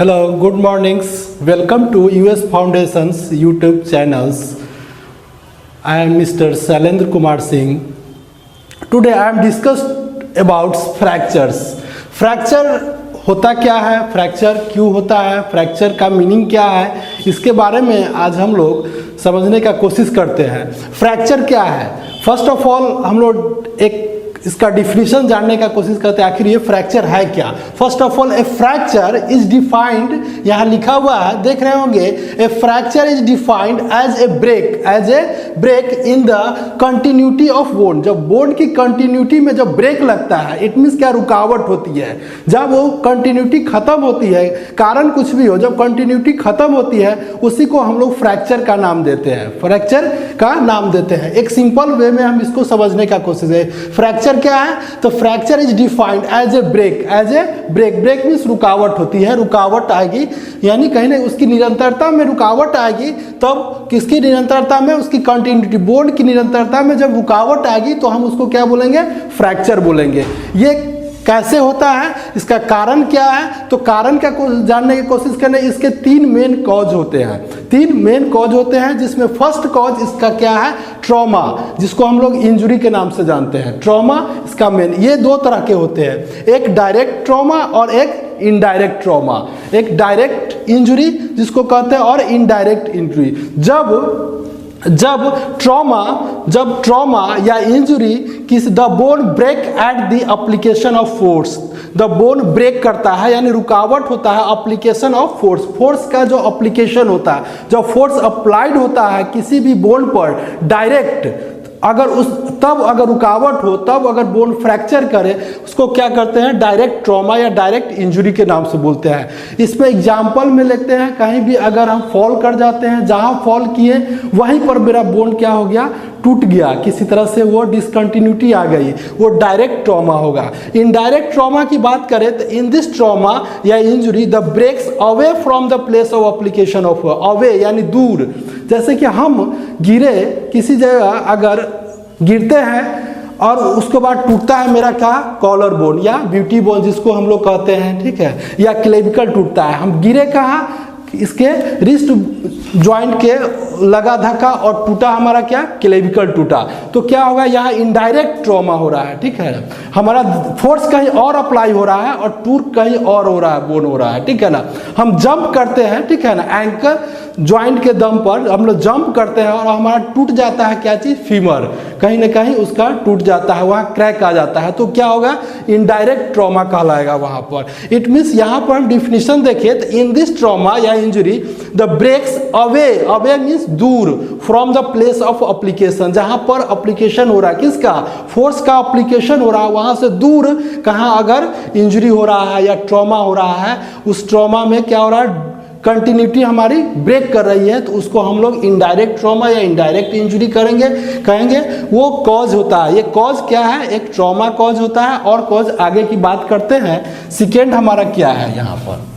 Hello, good mornings. Welcome to US Foundation's YouTube channels. I am Mr. Shailendra Kumar Singh. Today I am discussed about fractures. Fracture होता क्या है, fracture क्यों होता है, fracture का meaning क्या है, इसके बारे में आज हम लोग समझने का कोशिश करते हैं। फ्रैक्चर क्या है, फर्स्ट ऑफ ऑल हम लोग एक इसका डिफिनीशन जानने का कोशिश करते हैं, आखिर ये फ्रैक्चर है क्या। First of all a fracture is defined, यहाँ लिखा हुआ है देख रहे होंगे, a fracture is defined as a break in the continuity of bone. जब बोन की कंटिन्यूटी में जब ब्रेक लगता है, इट मीन्स क्या, रुकावट होती है। जब वो कंटिन्यूटी खत्म होती है, कारण कुछ भी हो, जब कंटिन्यूटी खत्म होती है उसी को हम लोग फ्रैक्चर का नाम देते हैं, फ्रैक्चर का नाम देते हैं। एक सिंपल वे में हम इसको समझने का कोशिश है। फ्रैक्चर क्या है, तो fracture is defined as a break means रुकावट होती है, रुकावट आएगी, यानी कहीं ना उसकी निरंतरता में रुकावट आएगी। तब किसकी निरंतरता में, उसकी कंटिन्यूटी, बोन की निरंतरता में जब रुकावट आएगी तो हम उसको क्या बोलेंगे, फ्रैक्चर बोलेंगे। ये कैसे होता है, इसका कारण क्या है, तो कारण का जानने की कोशिश करने। इसके तीन मेन कॉज होते हैं, जिसमें फर्स्ट कॉज इसका क्या है, ट्रॉमा, जिसको हम लोग इंजरी के नाम से जानते हैं। ट्रॉमा इसका मेन, ये दो तरह के होते हैं, एक डायरेक्ट ट्रॉमा और एक इनडायरेक्ट ट्रॉमा। एक डायरेक्ट इंजरी जिसको कहते हैं और इनडायरेक्ट इंजरी। जब ट्रॉमा या इंजरी किस, the bone break at the application of force, the bone break करता है यानी रुकावट होता है एप्लीकेशन ऑफ फोर्स का जो एप्लीकेशन होता है, जब फोर्स अप्लाइड होता है किसी भी बोन पर डायरेक्ट, तब अगर रुकावट हो, तब अगर बोन फ्रैक्चर करे, उसको क्या करते हैं, डायरेक्ट ट्रॉमा या डायरेक्ट इंजरी के नाम से बोलते हैं। इसमें एग्जाम्पल में लेते हैं, कहीं भी अगर हम फॉल कर जाते हैं, जहां फॉल किए वहीं पर मेरा बोन क्या हो गया, टूट गया, किसी तरह से वो डिसकंटिन्यूटी आ गई, वो डायरेक्ट ट्रॉमा होगा। इनडायरेक्ट ट्रॉमा की बात करें तो इन दिस ट्रॉमा या injury the breaks away from the place of application of, away यानी दूर। जैसे कि हम गिरे किसी जगह, अगर गिरते हैं और उसके बाद टूटता है मेरा क्या, कॉलर बोन या ब्यूटी बोन जिसको हम लोग कहते हैं, ठीक है, या क्लेविकल टूटता है। हम गिरे कहाँ, इसके रिस्ट जॉइंट के लगा धक्का और टूटा हमारा क्या, क्लेविकल टूटा, तो क्या होगा, यहाँ इनडायरेक्ट ट्रॉमा हो रहा है, ठीक है, हमारा फोर्स कहीं और अप्लाई हो रहा है और टूट कहीं और हो रहा है, बोन हो रहा है, ठीक है ना। हम जंप करते हैं, ठीक है ना, एंकल जॉइंट के दम पर हम लोग जंप करते हैं और हमारा टूट जाता है क्या चीज, फीमर, कहीं ना कहीं उसका टूट जाता है, वहाँ क्रैक आ जाता है, तो क्या होगा, इनडायरेक्ट ट्रॉमा कहलाएगा वहाँ पर। इट मीन्स यहाँ पर हम डिफिनीशन देखिए तो इन दिस ट्रॉमा या injury the breaks away means दूर, from the place of application, जहाँ पर एप्लीकेशन हो रहा है, किसका, फोर्स का एप्लीकेशन हो रहा है, वहाँ से दूर कहाँ अगर इंजरी हो रहा है या ट्रॉमा हो रहा है, उस ट्रॉमा में क्या हो रहा है, कंटिन्यूटी हमारी ब्रेक कर रही है, तो उसको हम लोग इनडायरेक्ट ट्रॉमा या इनडायरेक्ट इंजरी कहेंगे। वो कॉज होता है, ये कॉज क्या है, एक ट्रॉमा कॉज होता है, और कॉज आगे की बात करते हैं। सेकेंड हमारा क्या है, यहाँ पर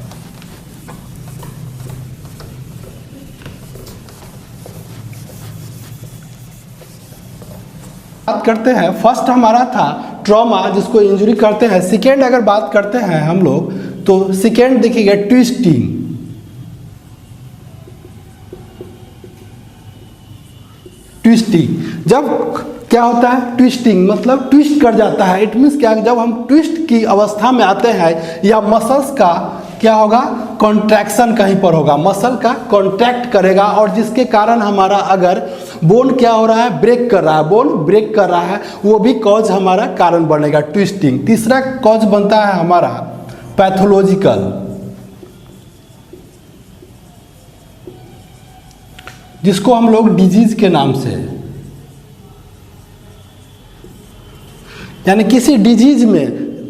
बात करते हैं। फर्स्ट हमारा था ट्रॉमा जिसको इंजरी करते हैं। सेकेंड अगर बात करते हैं हम लोग, तो सेकेंड देखिएगा ट्विस्टिंग। जब क्या होता है, ट्विस्टिंग मतलब ट्विस्ट कर जाता है। इट मीन्स क्या, जब हम ट्विस्ट की अवस्था में आते हैं या मसल्स का क्या होगा, कॉन्ट्रैक्शन कहीं पर होगा, मसल का कॉन्ट्रैक्ट करेगा, और जिसके कारण हमारा अगर बोन क्या हो रहा है, ब्रेक कर रहा है, बोन ब्रेक कर रहा है, वो भी कॉज हमारा कारण बनेगा, ट्विस्टिंग। तीसरा कॉज बनता है हमारा पैथोलॉजिकल, जिसको हम लोग डिजीज के नाम से, यानी किसी डिजीज में,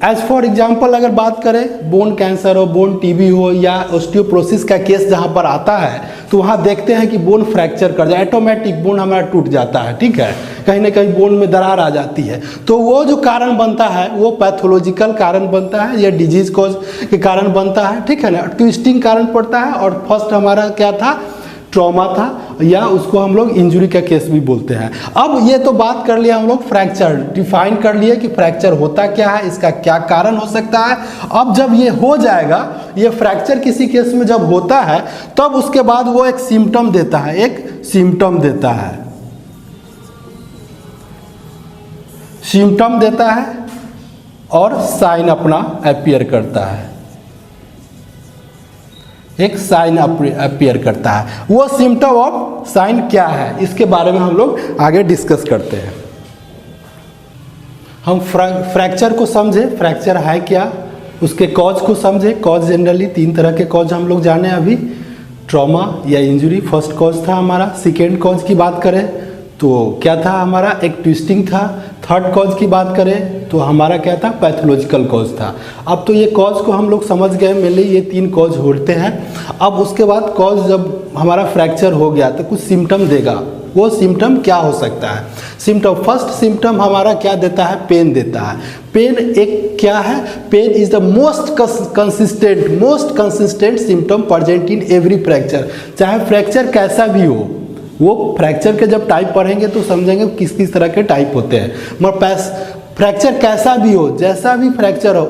एज फॉर एग्जाम्पल अगर बात करें, बोन कैंसर हो, बोन टीबी हो, या ऑस्टियोपोरोसिस का केस जहाँ पर आता है, तो वहाँ देखते हैं कि बोन फ्रैक्चर कर जाए, ऑटोमेटिक बोन हमारा टूट जाता है, ठीक है, कहीं ना कहीं बोन में दरार आ जाती है, तो वो जो कारण बनता है वो पैथोलॉजिकल कारण बनता है या डिजीज कॉज के कारण बनता है, ठीक है ना। ट्विस्टिंग कारण पड़ता है, और फर्स्ट हमारा क्या था, ट्रॉमा था, या उसको हम लोग इंजरी का केस भी बोलते हैं। अब ये तो बात कर लिया हम लोग फ्रैक्चर, डिफाइन कर लिए कि फ्रैक्चर होता क्या है, इसका क्या कारण हो सकता है। अब जब ये हो जाएगा, ये फ्रैक्चर किसी केस में जब होता है, तब उसके बाद वो एक सिम्टम देता है, एक सिम्टम देता है, सिम्टम देता है और साइन अपना अपीयर करता है, एक साइन अपीयर करता है। वो सिम्टम और साइन क्या है, इसके बारे में हम लोग आगे डिस्कस करते हैं। हम फ्रैक्चर को समझे, फ्रैक्चर है क्या, उसके कॉज को समझे। कॉज जनरली 3 तरह के कॉज हम लोग जाने अभी, ट्रॉमा या इंजरी फर्स्ट कॉज था हमारा। सेकेंड कॉज की बात करें तो क्या था हमारा, एक ट्विस्टिंग था। थर्ड कॉज की बात करें तो हमारा क्या था, पैथोलॉजिकल कॉज था। अब तो ये कॉज को हम लोग समझ गए, मेनली ये 3 कॉज होते हैं। अब उसके बाद कॉज जब हमारा फ्रैक्चर हो गया तो कुछ सिम्टम देगा। वो सिम्टम क्या हो सकता है, सिम्टम फर्स्ट सिम्टम हमारा क्या देता है, पेन देता है। पेन एक क्या है, pain is the most consistent symptom present in every fracture. चाहे फ्रैक्चर कैसा भी हो, वो फ्रैक्चर के जब टाइप पढ़ेंगे तो समझेंगे किस किस तरह के टाइप होते हैं। मगर फ्रैक्चर कैसा भी हो, जैसा भी फ्रैक्चर हो,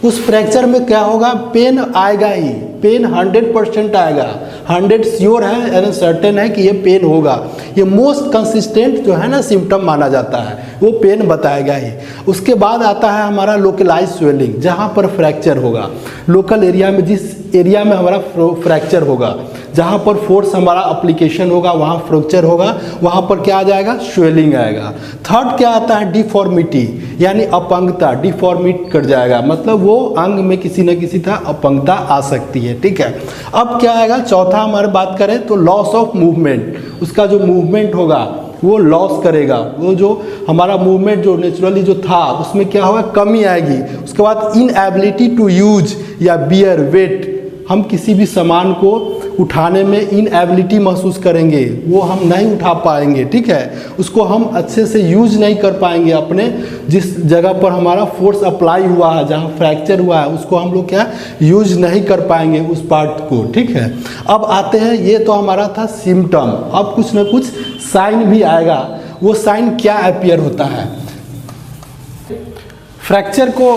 उस फ्रैक्चर में क्या होगा, पेन आएगा ही, पेन 100% आएगा। 100 श्योर है यानी सर्टेन है कि ये पेन होगा। ये मोस्ट कंसिस्टेंट जो है ना सिम्टम माना जाता है, वो पेन बताएगा ही। उसके बाद आता है हमारा लोकलाइज स्वेलिंग, जहाँ पर फ्रैक्चर होगा, लोकल एरिया में, जिस एरिया में हमारा फ्रैक्चर होगा, जहाँ पर फोर्स हमारा अप्लीकेशन होगा वहाँ फ्रैक्चर होगा, वहाँ पर क्या आ जाएगा, स्वेलिंग आएगा। थर्ड क्या आता है, डिफॉर्मिटी यानी अपंगता, डिफॉर्मिट कर जाएगा, मतलब वो अंग में किसी न किसी तरह अपंगता आ सकती है। ठीक है, अब क्या आएगा, चौथा हमारे बात करें तो लॉस ऑफ मूवमेंट, उसका जो मूवमेंट होगा वो लॉस करेगा। वो जो हमारा मूवमेंट जो नेचुरली जो था उसमें क्या होगा, कमी आएगी। उसके बाद इनएबिलिटी टू यूज या बियर वेट, हम किसी भी सामान को उठाने में इनएबिलिटी महसूस करेंगे, वो हम नहीं उठा पाएंगे। ठीक है, उसको हम अच्छे से यूज नहीं कर पाएंगे, अपने जिस जगह पर हमारा फोर्स अप्लाई हुआ है, जहाँ फ्रैक्चर हुआ है, उसको हम लोग क्या यूज नहीं कर पाएंगे उस पार्ट को। ठीक है, अब आते हैं, ये तो हमारा था सिम्टम। अब कुछ ना कुछ साइन भी आएगा। वो साइन क्या अपीयर होता है, फ्रैक्चर को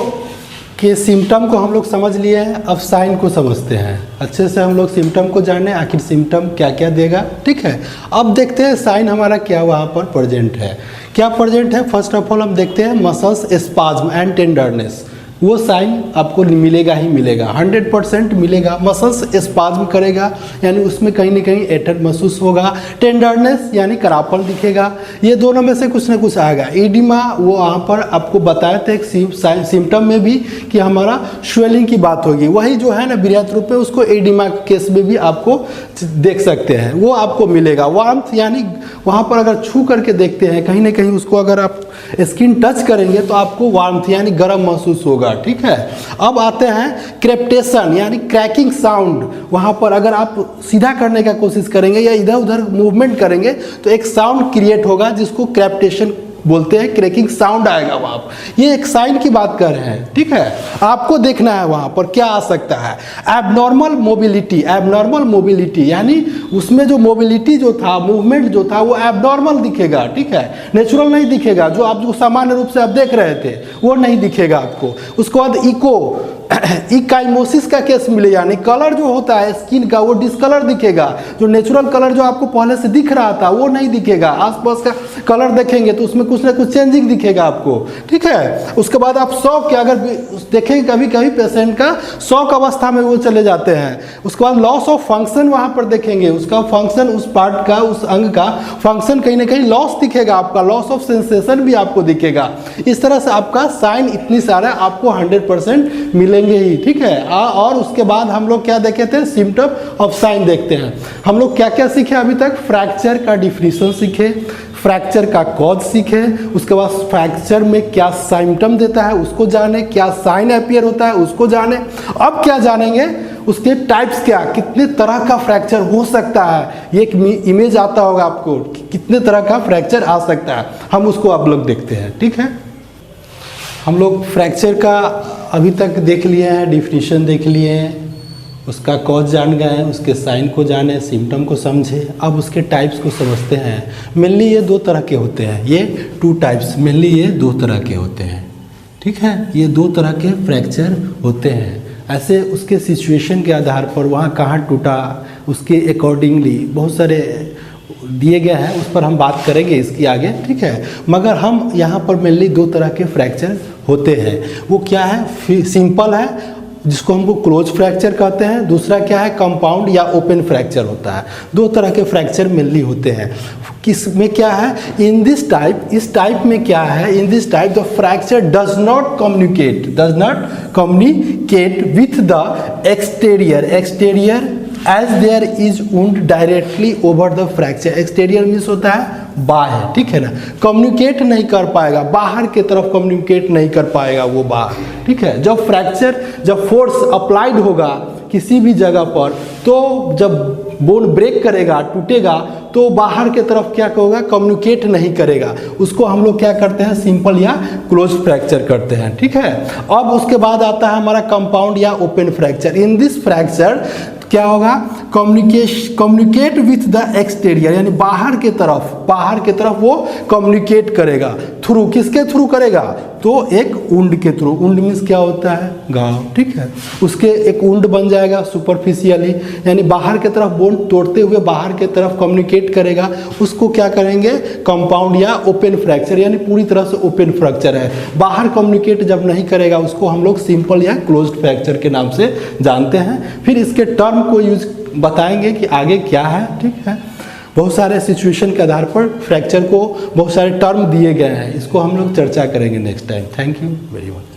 के सिम्टम को हम लोग समझ लिए हैं, अब साइन को समझते हैं। अच्छे से हम लोग सिम्टम को जाने, आखिर सिम्टम क्या क्या देगा। ठीक है, अब देखते हैं साइन हमारा क्या वहाँ पर प्रेजेंट है, क्या प्रेजेंट है। फर्स्ट ऑफ ऑल हम देखते हैं मसल्स स्पाज्म एंड टेंडरनेस, वो साइन आपको मिलेगा ही मिलेगा, 100% मिलेगा। मसल्स स्पाज्म करेगा यानी उसमें कहीं ना कहीं एटर महसूस होगा। टेंडरनेस यानी करापन दिखेगा। ये दोनों में से कुछ ना कुछ आएगा। एडिमा, वो वहाँ पर आपको बताए थे एक सिम्टम में भी कि हमारा स्वेलिंग की बात होगी, वही जो है ना बृहत रूप में, उसको एडिमा केस में भी आपको देख सकते हैं, वो आपको मिलेगा। वार्मथ यानी वहाँ पर अगर छू करके देखते हैं कहीं ना कहीं उसको, अगर आप स्किन टच करेंगे तो आपको वार्मथ यानी गर्म महसूस होगा। ठीक है, अब आते हैं क्रेप्टेशन यानी क्रैकिंग साउंड। वहां पर अगर आप सीधा करने का कोशिश करेंगे या इधर उधर मूवमेंट करेंगे तो एक साउंड क्रिएट होगा जिसको क्रेप्टेशन बोलते हैं, क्रैकिंग साउंड आएगा वहां पर। ये एक साइन की बात कर रहे हैं। ठीक है, आपको देखना है वहां पर क्या आ सकता है। एबनॉर्मल मोबिलिटी, एबनॉर्मल मोबिलिटी यानी उसमें जो मोबिलिटी जो था, मूवमेंट जो था, वो एबनॉर्मल दिखेगा। ठीक है, नेचुरल नहीं दिखेगा, जो आप जो सामान्य रूप से आप देख रहे थे वो नहीं दिखेगा आपको। उसके बाद इको इकाइमोसिस का केस मिले, यानी कलर जो होता है स्किन का वो डिसकलर दिखेगा। जो नेचुरल कलर जो आपको पहले से दिख रहा था वो नहीं दिखेगा। आसपास का कलर देखेंगे तो उसमें कुछ ना कुछ चेंजिंग दिखेगा आपको। ठीक है, उसके बाद आप शॉक, अगर देखेंगे कभी कभी पेशेंट का शॉक अवस्था में वो चले जाते हैं। उसके बाद लॉस ऑफ फंक्शन वहाँ पर देखेंगे, उसका फंक्शन, उस पार्ट का, उस अंग का फंक्शन कहीं ना कहीं लॉस दिखेगा आपका, लॉस ऑफ सेंसेशन भी आपको दिखेगा। इस तरह से आपका साइन इतनी सारा आपको 100% मिलेंगे ही। ठीक है, और उसके बाद हम लोग क्या देखे थे, सिम्टम ऑफ साइन देखते हैं। हम लोग क्या क्या सीखे अभी तक, फ्रैक्चर का डिफिनीशन सीखे, फ्रैक्चर का कॉज सीखे, उसके बाद फ्रैक्चर में क्या सिम्टम देता है उसको जाने, क्या साइन अपीयर होता है उसको जाने। अब क्या जानेंगे, उसके टाइप्स क्या, कितने तरह का फ्रैक्चर हो सकता है। ये एक इमेज आता होगा आपको, कितने तरह का फ्रैक्चर आ सकता है, हम उसको आप लोग देखते हैं। ठीक है, हम लोग फ्रैक्चर का अभी तक देख लिए हैं, डिफिनीशन देख लिए हैं, उसका कॉज जान गए हैं, उसके साइन को जाने, सिम्टम को समझे। अब उसके टाइप्स को समझते हैं। मेनली ये दो तरह के होते हैं, ये 2 टाइप्स, मेनली ये 2 तरह के होते हैं, ठीक है। ये 2 तरह के फ्रैक्चर होते हैं। ऐसे उसके सिचुएशन के आधार पर वहाँ कहाँ टूटा, उसके अकॉर्डिंगली बहुत सारे दिए गए हैं, उस पर हम बात करेंगे इसकी आगे, ठीक है। मगर हम यहाँ पर मेनली 2 तरह के फ्रैक्चर होते हैं। वो क्या है, सिंपल है जिसको हमको क्लोज फ्रैक्चर कहते हैं, दूसरा क्या है कंपाउंड या ओपन फ्रैक्चर होता है। 2 तरह के फ्रैक्चर मेनली होते हैं। किस में क्या है, इन दिस टाइप, इस टाइप में क्या है, in this type the fracture does not communicate with the exterior as there is wound directly over the fracture. Exterior means होता है बाहर, ठीक है ना, कम्युनिकेट नहीं कर पाएगा, बाहर के तरफ कम्युनिकेट नहीं कर पाएगा वो बाहर, ठीक है। जब फोर्स अप्लाइड होगा किसी भी जगह पर, तो जब बोन ब्रेक करेगा, टूटेगा, तो बाहर के तरफ क्या होगा, कम्युनिकेट नहीं करेगा। उसको हम लोग क्या करते हैं, सिंपल या क्लोज फ्रैक्चर करते हैं, ठीक है। अब उसके बाद आता है हमारा कंपाउंड या open fracture. In this fracture क्या होगा, कम्युनिकेट विथ द एक्सटेरियर, यानी बाहर के तरफ वो कम्युनिकेट करेगा। थ्रू किसके थ्रू करेगा, तो एक वुंड के थ्रू। वुंड मीन्स क्या होता है, घाव, ठीक है। उसके एक वुंड बन जाएगा सुपरफिशियली, यानी बाहर के तरफ बोन तोड़ते हुए बाहर के तरफ कम्युनिकेट करेगा। उसको क्या करेंगे, कंपाउंड या ओपन फ्रैक्चर, यानी पूरी तरह से ओपन फ्रैक्चर है। बाहर कम्युनिकेट जब नहीं करेगा उसको हम लोग सिंपल या क्लोज्ड फ्रैक्चर के नाम से जानते हैं। फिर इसके टर्म को यूज बताएंगे कि आगे क्या है, ठीक है। बहुत सारे सिचुएशन के आधार पर फ्रैक्चर को बहुत सारे टर्म दिए गए हैं, इसको हम लोग चर्चा करेंगे next time. Thank you very much.